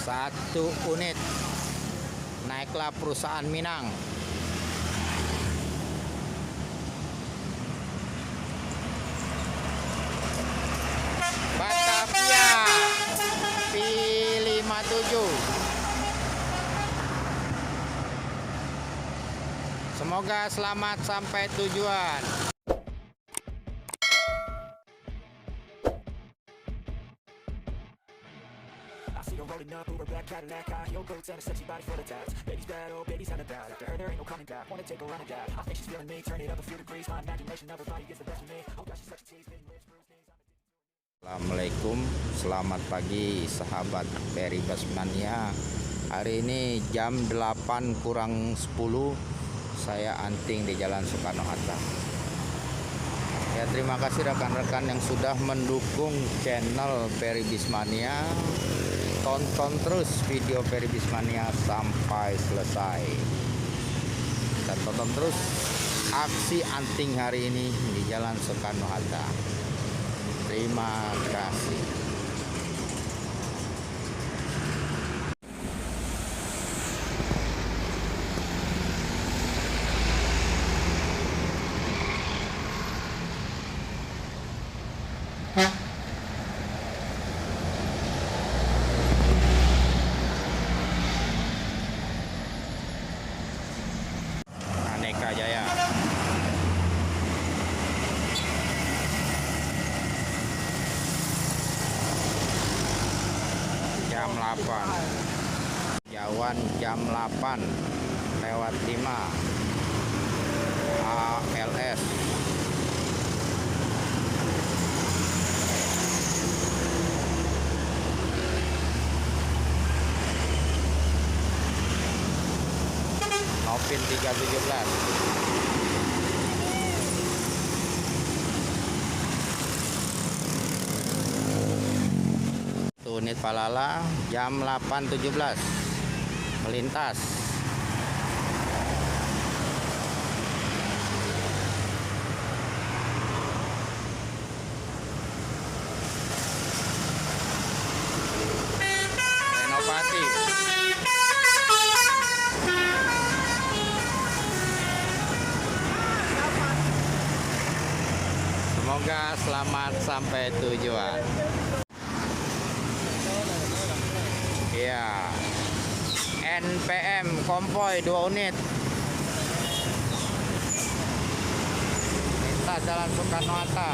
Satu unit. Naiklah perusahaan Minang. Batavia P57. Semoga selamat sampai tujuan. Rolling up, Uber black Cadillac, high heel boots and a sexy body full of tats. Baby's bad, oh baby's not bad. After her there ain't no coming back. Wanna take a run at that? I think she's feeling me. Turn it up a few degrees. My imagination of her body gets the best of me. Oh gosh, she's such a tease. Big lips, bruised knees. Assalamualaikum, selamat pagi sahabat Peri Basmania. Hari ini jam 8 kurang 10 saya anting di Jalan Soekarno-Hatta. Ya, terima kasih rekan-rekan yang sudah mendukung channel Peri Bismania. Tonton terus video Peri Bismania sampai selesai. Dan tonton terus aksi anting hari ini di Jalan Soekarno-Hatta. Terima kasih. Aneka Jaya. Jam 8. Jawan jam 8 lewat 5. ALS. Novin 317. Unit Palala jam 8.17 melintas. Renovasi. Semoga selamat sampai tujuan. Ya, NPM konvoy 2 unit. Lintas Jalan Soekarno-Hatta.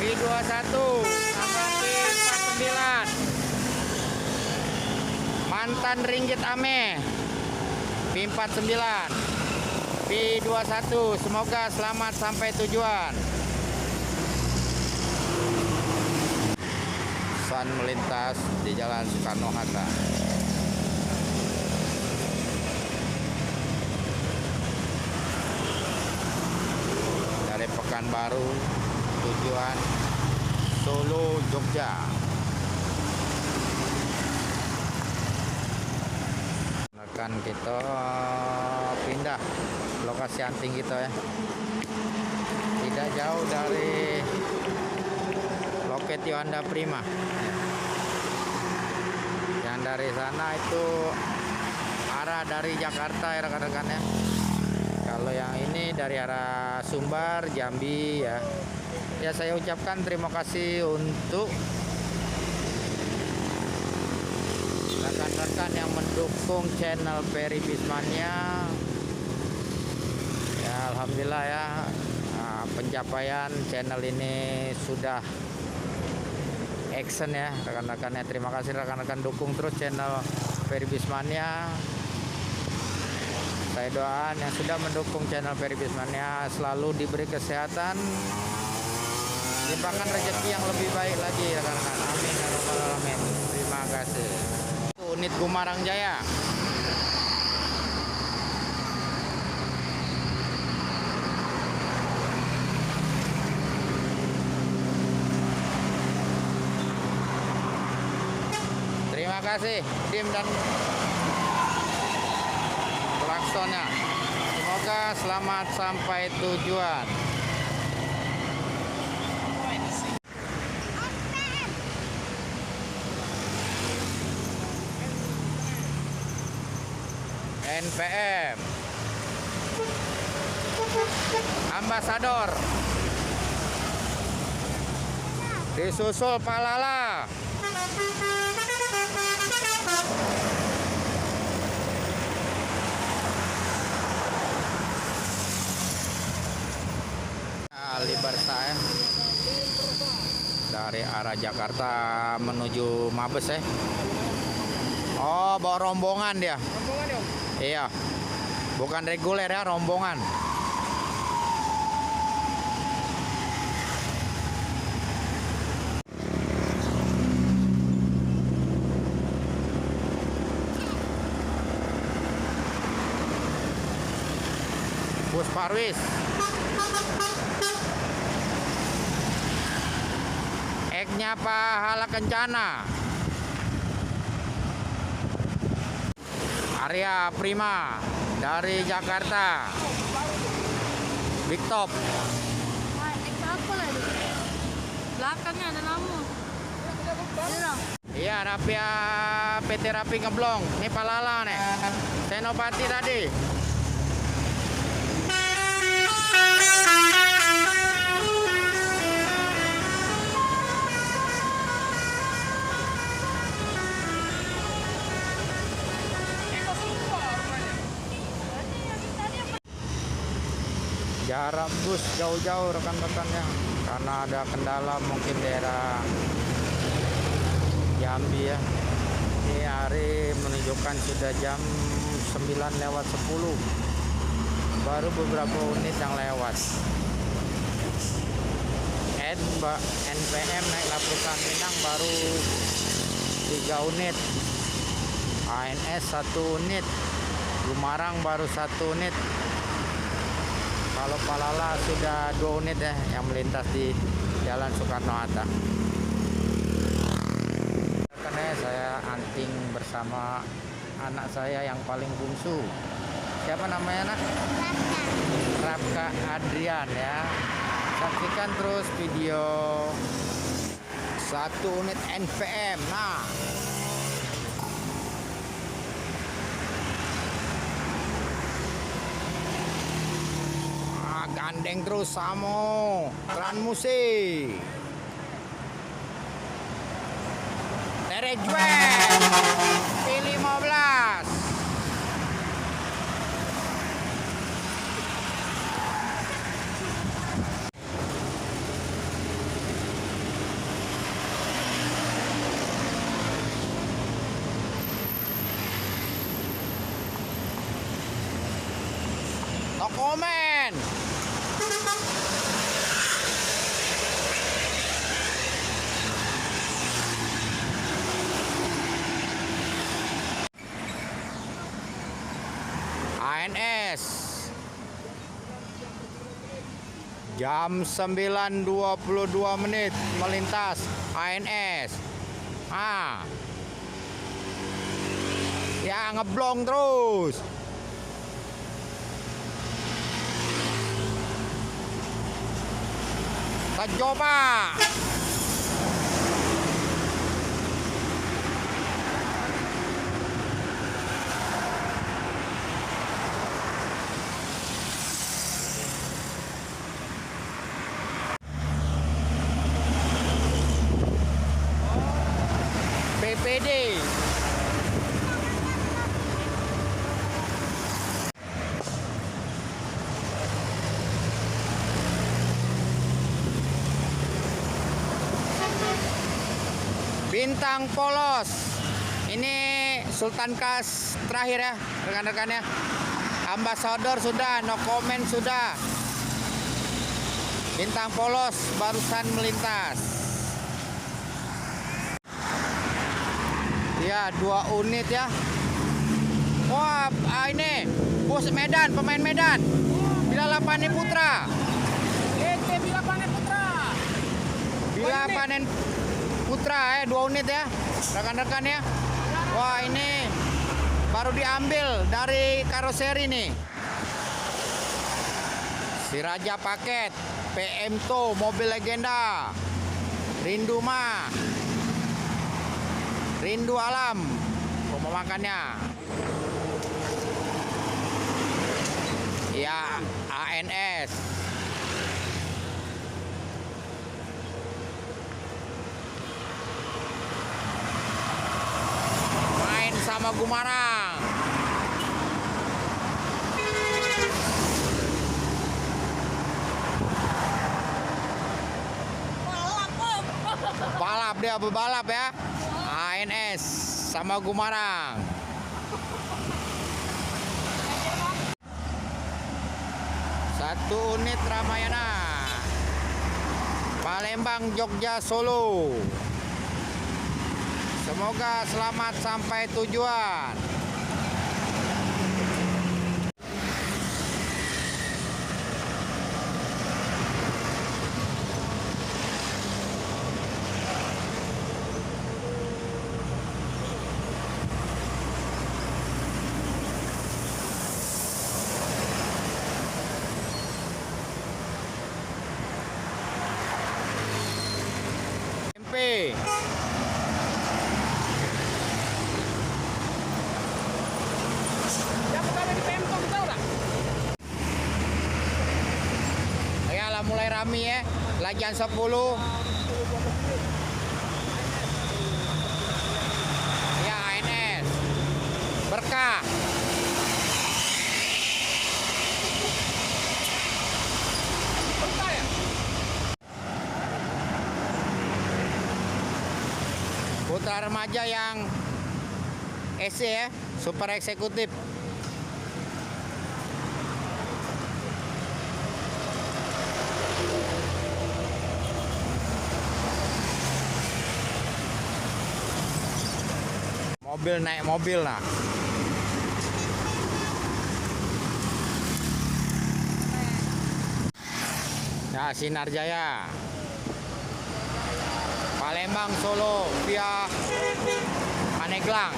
P21 Amati 49. Mantan Ringgit Ame P49 P21. Semoga selamat sampai tujuan. Sun melintas di Jalan Soekarno-Hatta. Dari Pekanbaru tujuan Solo, Jogja. Rekan kita pindah lokasi anting kita ya, tidak jauh dari loket Yohanda Prima. Yang dari sana itu arah dari Jakarta ya rekan-rekan ya. Kalau yang ini dari arah Sumbar, Jambi ya. Ya, saya ucapkan terima kasih untuk rekan-rekan yang mendukung channel Peri Bismania. Ya, alhamdulillah ya, pencapaian channel ini sudah action ya rekan-rekannya. Terima kasih rekan-rekan, dukung terus channel Peri Bismania. Saya doakan yang sudah mendukung channel Peri Bismania selalu diberi kesehatan, limpahkan rezeki yang lebih baik lagi rekan-rekan. Amin ya rabbal alamin. Terima kasih. Unit Gumarang Jaya. Terima kasih tim dan pistonnya. Semoga selamat sampai tujuan. NPM Ambasador disusul Palala. Liberta ya, dari arah Jakarta menuju Mabes ya. Oh, bawa rombongan dia. Rombongan ya? Iya, bukan reguler ya, rombongan. Bus Parwis. Eknya Pahala Kencana. Arya Prima dari Jakarta. Big Top. Apa lagi? Belakangnya ada namu. Iya, Rapia PT Rapi Ngeblong. Ini Palala nih. Senopati tadi. Jarak bus jauh-jauh rekan-rekannya, karena ada kendala mungkin daerah Jambi ya. Ini hari menunjukkan sudah jam 9:10, baru beberapa unit yang lewat. NPM naik Lapusan Minang baru 3 unit, ANS 1 unit, Gumarang baru 1 unit. Kalau Palala sudah 2 unit ya yang melintas di Jalan Soekarno-Hatta. Karena saya hunting bersama anak saya yang paling bungsu. Siapa namanya, Nak? Rafka Adrian ya. Saksikan terus video 1 unit NPM. Nah, gandeng terus Samo Transmusi Terejuan P15. No comment. ANS jam 9:22 melintas ANS. Ya ngeblong terus. Coba. PPD. Bintang Polos. Ini Sultan Kas terakhir ya rekan-rekannya. Ambasador sudah, no comment sudah. Bintang Polos barusan melintas. Ya, 2 unit ya. Wah, ini bus Medan, pemain Medan. Bila Panen Putra. Bila Panen Putra. Bila Panen Putra 2 unit ya rekan-rekan ya. Wah, ini baru diambil dari karoseri nih. Si Raja Paket PM To, mobil legenda. Rindu mah, rindu alam rumah makannya. Ya, ANS. Main sama Gumarang. Balap dia, berbalap ya. ANS sama Gumarang. Satu unit Ramayana. Palembang, Jogja, Solo. Semoga selamat sampai tujuan. MP. Siapa kali di PM tuh tahu nggak? Ya lah mulai rame ya. Lajan 10. Ya ANS. Berkah. Bentar ya. Putra remaja yang SC ya, super eksekutif. Mobil naik mobil nah. Ya, Sinar Jaya. Palembang, Solo via Paneglang.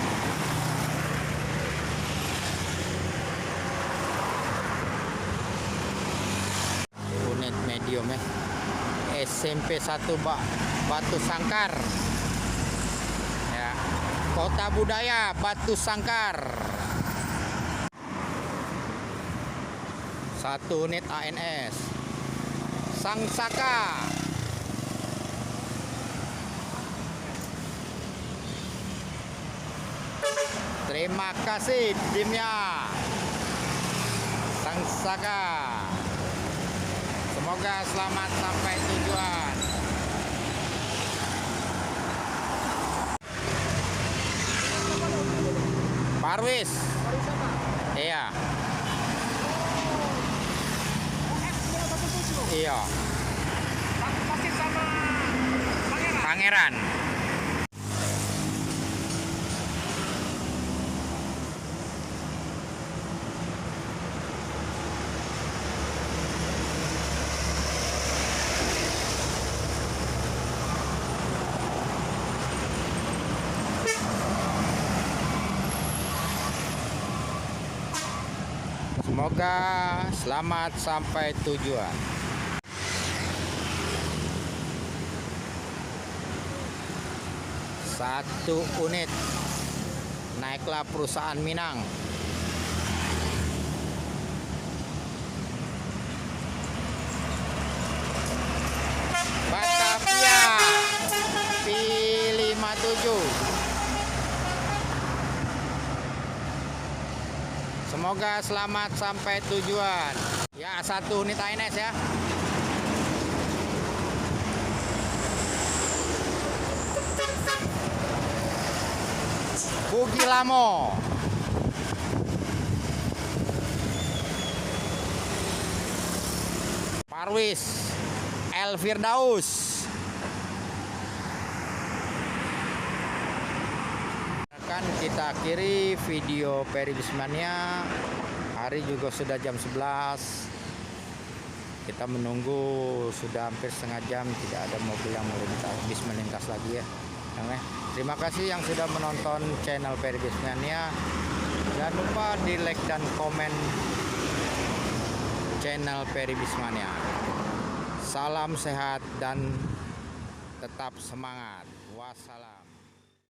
Unit medium ya. SMP 1 Batu Sangkar. Ya. Kota Budaya Batu Sangkar. 1 unit ANS. Sang Saka. Terima kasih timnya Sang Saka. Semoga selamat sampai tujuan. Parwis. Iya. Iya. Masih sama Pangeran. Semoga selamat sampai tujuan. Satu unit. Naiklah perusahaan Minang. Batavia P57. Semoga selamat sampai tujuan. Ya, 1 unit ANS ya. Bugilamo. Parwis El Firdaus. Akan kita akhiri video Peribismania. Hari juga sudah jam 11. Kita menunggu sudah hampir setengah jam tidak ada mobil yang bis melintas lagi ya. Terima kasih yang sudah menonton channel Peribismania. Jangan lupa di like dan komen channel Ferry Bismania. Salam sehat dan tetap semangat. Wassalam.